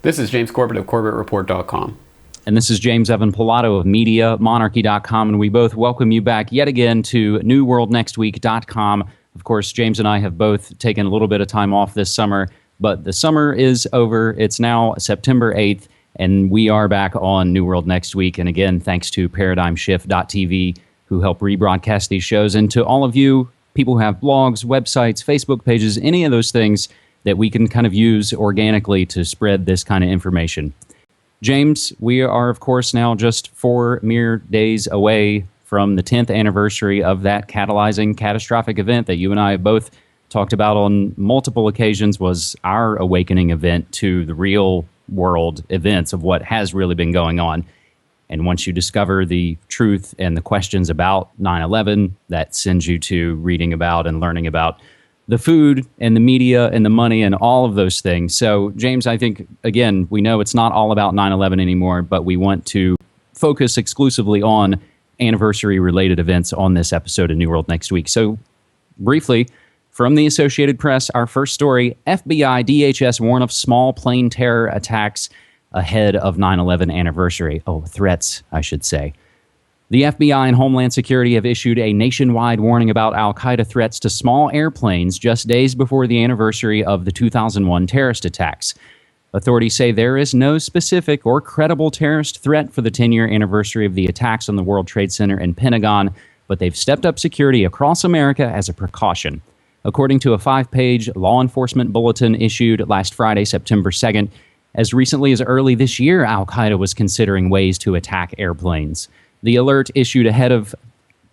This is James Corbett of CorbettReport.com. And this is James Evan Pilato of Monarchy.com, and we both welcome you back yet again to NewWorldNextWeek.com. Of course, James and I have both taken a little bit of time off this summer, but the summer is over. It's now September 8th, and we are back on New World Next Week. And again, thanks to ParadigmShift.tv, who help rebroadcast these shows, and to all of you people who have blogs, websites, Facebook pages, any of those things that we can kind of use organically to spread this kind of information. James, we are, of course, now just 4 mere days away from the 10th anniversary of that catalyzing catastrophic event that you and I have both talked about on multiple occasions was our awakening event to the real world events of what has really been going on. And once you discover the truth and the questions about 9/11, that sends you to reading about and learning about the food and the media and the money and all of those things. So, James, I think, again, we know it's not all about 9/11 anymore, but we want to focus exclusively on anniversary-related events on this episode of New World Next Week. So, briefly, from the Associated Press, our first story, FBI DHS warn of small plane terror attacks ahead of 9/11 anniversary. Oh, threats, I should say. The FBI and Homeland Security have issued a nationwide warning about al-Qaeda threats to small airplanes just days before the anniversary of the 2001 terrorist attacks. Authorities say there is no specific or credible terrorist threat for the 10-year anniversary of the attacks on the World Trade Center and Pentagon, but they've stepped up security across America as a precaution. According to a 5-page law enforcement bulletin issued last Friday, September 2nd, as recently as early this year, al-Qaeda was considering ways to attack airplanes. The alert, issued ahead of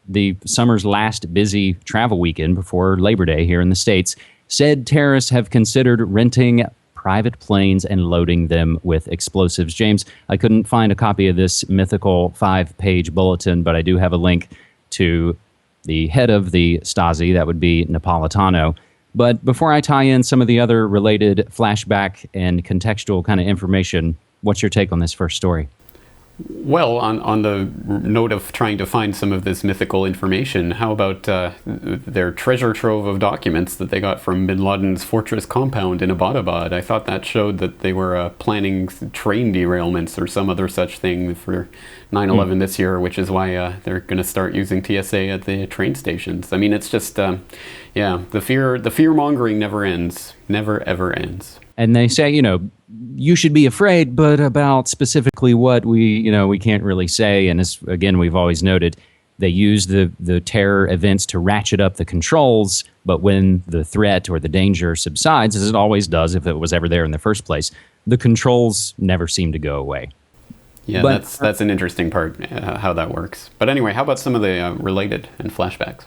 the summer's last busy travel weekend before Labor Day here in the States, said terrorists have considered renting private planes and loading them with explosives. James, I couldn't find a copy of this mythical 5-page bulletin, but I do have a link to the head of the Stasi. That would be Napolitano. But before I tie in some of the other related flashback and contextual kind of information, what's your take on this first story? Well, on the note of trying to find some of this mythical information, how about their treasure trove of documents that they got from bin Laden's fortress compound in Abbottabad? I thought that showed that they were planning train derailments or some other such thing for 9/11 this year, which is why they're going to start using TSA at the train stations. I mean, it's just, the fear-mongering never ends, never ever ends. And they say, you should be afraid, but about specifically what we can't really say. And as, again, we've always noted, they use the terror events to ratchet up the controls. But when the threat or the danger subsides, as it always does if it was ever there in the first place, the controls never seem to go away. Yeah, that's an interesting part, how that works. But anyway, how about some of the related and flashbacks?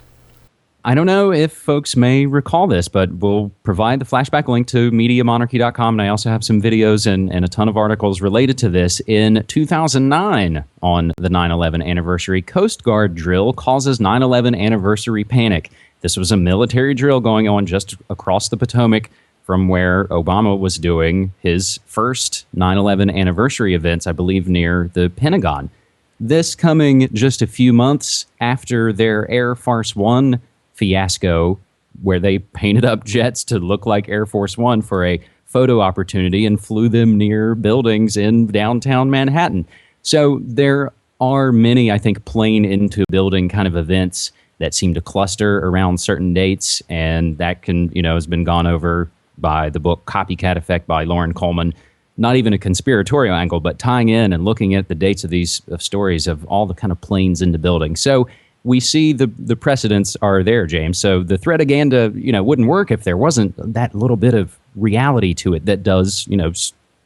I don't know if folks may recall this, but we'll provide the flashback link to MediaMonarchy.com, and I also have some videos and a ton of articles related to this. In 2009, on the 9/11 anniversary, Coast Guard drill causes 9/11 anniversary panic. This was a military drill going on just across the Potomac from where Obama was doing his first 9/11 anniversary events, I believe, near the Pentagon. This coming just a few months after their Air Force One fiasco, where they painted up jets to look like Air Force One for a photo opportunity and flew them near buildings in downtown Manhattan. So there are many, I think, plane into building kind of events that seem to cluster around certain dates, and that has been gone over by the book Copycat Effect by Lauren Coleman. Not even a conspiratorial angle, but tying in and looking at the dates of these stories of all the kind of planes into buildings. So we see the precedents are there, James. So the threataganda, wouldn't work if there wasn't that little bit of reality to it that does,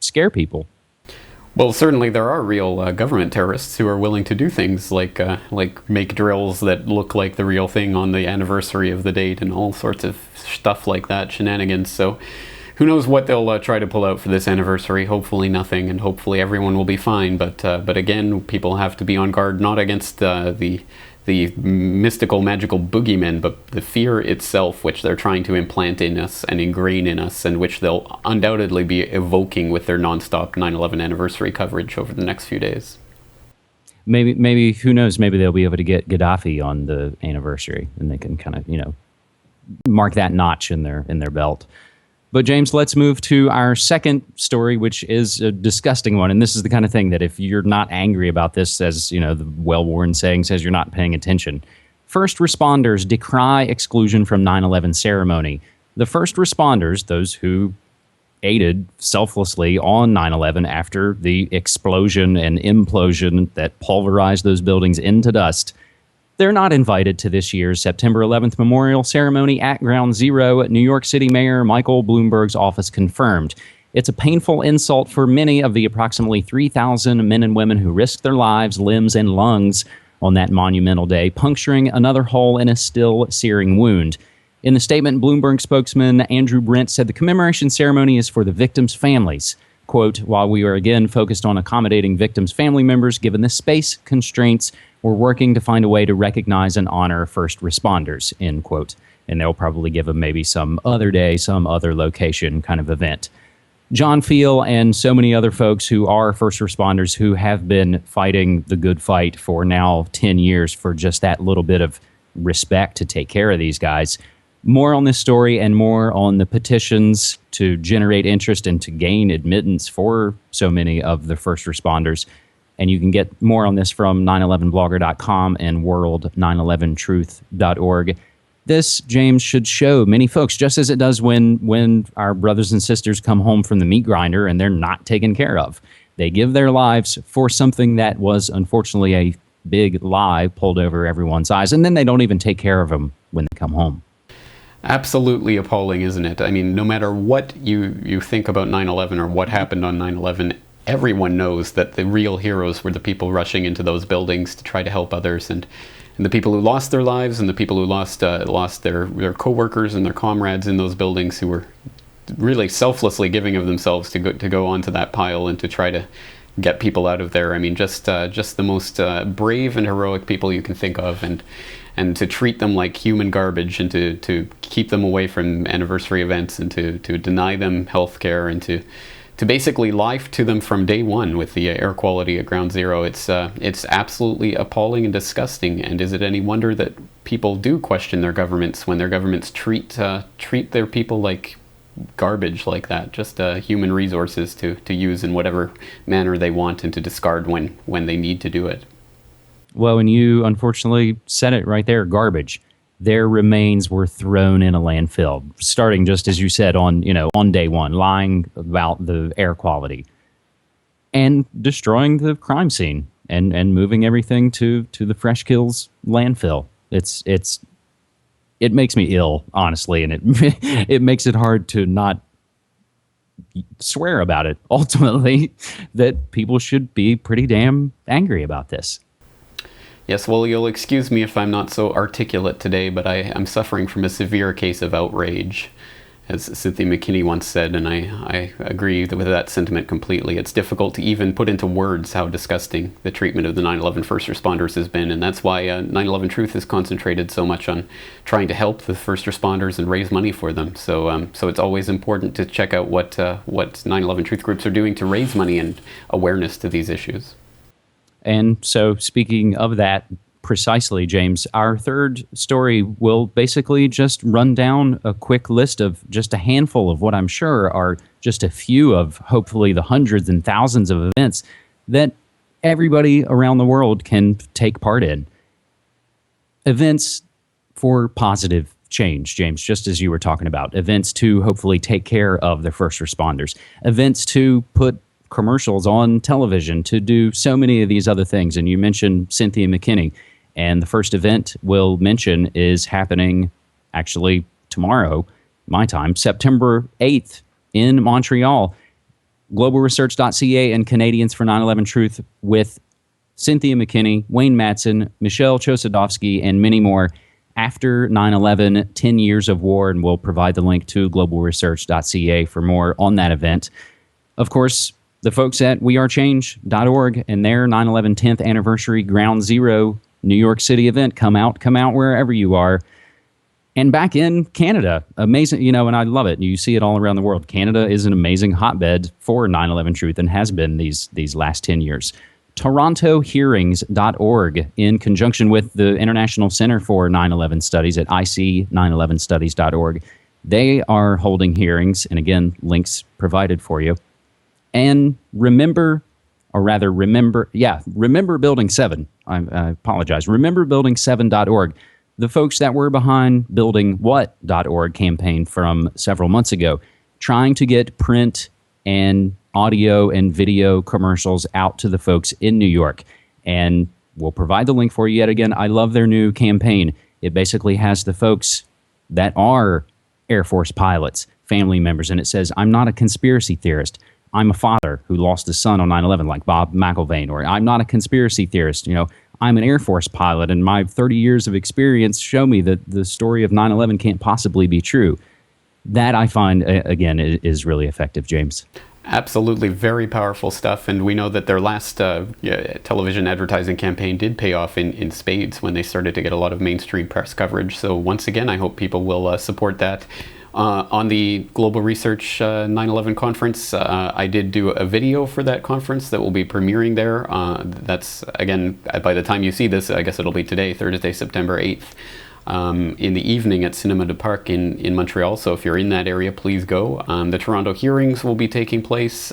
scare people. Well, certainly there are real government terrorists who are willing to do things like make drills that look like the real thing on the anniversary of the date and all sorts of stuff like that, shenanigans. So who knows what they'll try to pull out for this anniversary. Hopefully nothing, and hopefully everyone will be fine. But again, people have to be on guard, not against the mystical, magical boogeymen, but the fear itself, which they're trying to implant in us and ingrain in us, and which they'll undoubtedly be evoking with their nonstop 9/11 anniversary coverage over the next few days. Maybe who knows? Maybe they'll be able to get Gaddafi on the anniversary, and they can kind of mark that notch in their belt. But James, let's move to our second story, which is a disgusting one. And this is the kind of thing that if you're not angry about this, as you know, the well-worn saying says, you're not paying attention. First responders decry exclusion from 9/11 ceremony. The first responders, those who aided selflessly on 9/11 after the explosion and implosion that pulverized those buildings into dust, they're not invited to this year's September 11th memorial ceremony at Ground Zero. New York City Mayor Michael Bloomberg's office confirmed. It's a painful insult for many of the approximately 3,000 men and women who risked their lives, limbs, and lungs on that monumental day, puncturing another hole in a still searing wound. In the statement, Bloomberg spokesman Andrew Brent said the commemoration ceremony is for the victims' families. Quote, while we are again focused on accommodating victims' family members, given the space constraints, we're working to find a way to recognize and honor first responders, end quote. And they'll probably give them maybe some other day, some other location kind of event. John Fiel and so many other folks who are first responders who have been fighting the good fight for now 10 years for just that little bit of respect to take care of these guys. More on this story and more on the petitions to generate interest and to gain admittance for so many of the first responders. And you can get more on this from 911blogger.com and world911truth.org. This, James, should show many folks, just as it does when our brothers and sisters come home from the meat grinder and they're not taken care of. They give their lives for something that was unfortunately a big lie pulled over everyone's eyes. And then they don't even take care of them when they come home. Absolutely appalling, isn't it? I mean, no matter what you think about 9/11 or what happened on 9/11, everyone knows that the real heroes were the people rushing into those buildings to try to help others, and the people who lost their lives and the people who lost their co-workers and their comrades in those buildings, who were really selflessly giving of themselves to go onto that pile and to try to get people out of there. I mean, just the most brave and heroic people you can think of, and to treat them like human garbage, and to keep them away from anniversary events, and to deny them health care, and to basically lie to them from day one with the air quality at Ground Zero. It's absolutely appalling and disgusting. And is it any wonder that people do question their governments when their governments treat their people like garbage like that, just human resources to use in whatever manner they want and to discard when they need to do it? Well, and you unfortunately said it right there, garbage. Their remains were thrown in a landfill, starting just as you said on day one, lying about the air quality and destroying the crime scene and moving everything to the Fresh Kills landfill. It makes me ill, honestly, and it makes it hard to not swear about it. Ultimately, that people should be pretty damn angry about this. Yes, well, you'll excuse me if I'm not so articulate today, but I'm suffering from a severe case of outrage, as Cynthia McKinney once said, and I agree with that sentiment completely. It's difficult to even put into words how disgusting the treatment of the 9/11 first responders has been, and that's why 9/11 Truth is concentrated so much on trying to help the first responders and raise money for them. So it's always important to check out what 9/11 Truth groups are doing to raise money and awareness to these issues. And so, speaking of that precisely, James, our third story will basically just run down a quick list of just a handful of what I'm sure are just a few of hopefully the hundreds and thousands of events that everybody around the world can take part in. Events for positive change, James, just as you were talking about. Events to hopefully take care of the first responders. Events to put commercials on television, to do so many of these other things. And you mentioned Cynthia McKinney, and the first event we'll mention is happening actually tomorrow, my time, September 8th in Montreal. Globalresearch.ca and Canadians for 9/11 Truth with Cynthia McKinney, Wayne Madsen, Michelle Chosadovsky, and many more. After 9/11, 10 years of war, and we'll provide the link to globalresearch.ca for more on that event. Of course, the folks at wearechange.org and their 9/11 10th anniversary Ground Zero New York City event. Come out wherever you are. And back in Canada, amazing, and I love it. You see it all around the world. Canada is an amazing hotbed for 9/11 Truth and has been these last 10 years. TorontoHearings.org, in conjunction with the International Center for 9/11 Studies at IC911studies.org. They are holding hearings, and again, links provided for you. And remember Building 7. I apologize. RememberBuilding7.org. The folks that were behind BuildingWhat.org campaign from several months ago, trying to get print and audio and video commercials out to the folks in New York. And we'll provide the link for you yet again. I love their new campaign. It basically has the folks that are Air Force pilots, family members, and it says, I'm not a conspiracy theorist. I'm a father who lost his son on 9/11, like Bob McIlvaine, or I'm not a conspiracy theorist. I'm an Air Force pilot, and my 30 years of experience show me that the story of 9/11 can't possibly be true. That I find, again, is really effective, James. Absolutely, very powerful stuff, and we know that their last television advertising campaign did pay off in spades when they started to get a lot of mainstream press coverage. So once again, I hope people will support that. On the Global Research 9/11 conference, I did do a video for that conference that will be premiering there. That's, again, by the time you see this, I guess it'll be today, Thursday, September 8th. In the evening at Cinema de Parc in Montreal. So if you're in that area, please go. The Toronto hearings will be taking place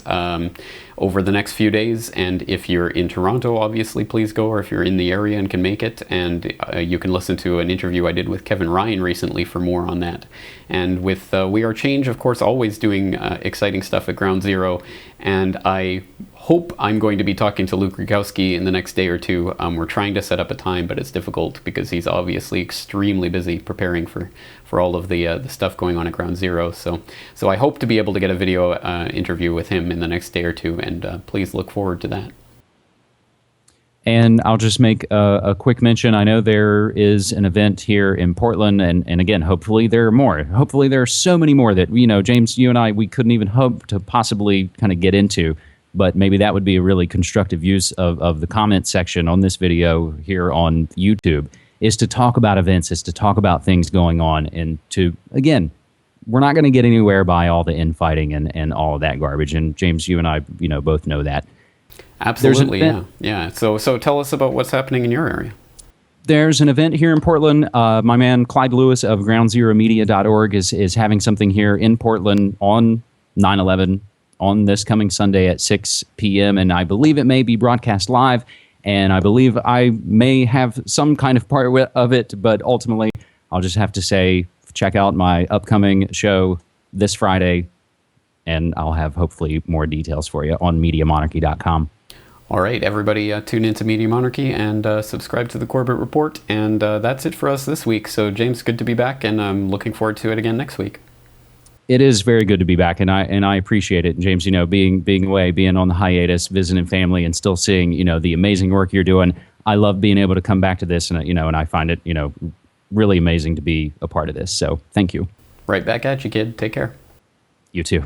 over the next few days. And if you're in Toronto, obviously, please go. Or if you're in the area and can make it. And you can listen to an interview I did with Kevin Ryan recently for more on that. And with We Are Change, of course, always doing exciting stuff at Ground Zero. And I hope I'm going to be talking to Luke Rukowski in the next day or two. We're trying to set up a time, but it's difficult because he's obviously extremely busy preparing for all of the stuff going on at Ground Zero. So I hope to be able to get a video interview with him in the next day or two, and please look forward to that. And I'll just make a quick mention. I know there is an event here in Portland, and again, hopefully there are more. Hopefully there are so many more that, James, you and I, we couldn't even hope to possibly kind of get into. But maybe that would be a really constructive use of the comment section on this video here on YouTube, is to talk about events, is to talk about things going on, and to, again, we're not going to get anywhere by all the infighting and all of that garbage. And James, you and I, both know that. Absolutely, yeah. So tell us about what's happening in your area. There's an event here in Portland. My man Clyde Lewis of GroundZeroMedia.org is having something here in Portland on 9/11 on this coming Sunday at 6 p.m. And I believe it may be broadcast live. And I believe I may have some kind of part of it. But ultimately, I'll just have to say, check out my upcoming show this Friday. And I'll have hopefully more details for you on MediaMonarchy.com. All right, everybody, tune into Media Monarchy and subscribe to the Corbett Report. And that's it for us this week. So, James, good to be back, and I'm looking forward to it again next week. It is very good to be back, and I appreciate it. And James, being away, being on the hiatus, visiting family, and still seeing the amazing work you're doing. I love being able to come back to this, and and I find it really amazing to be a part of this. So, thank you. Right back at you, kid. Take care. You too.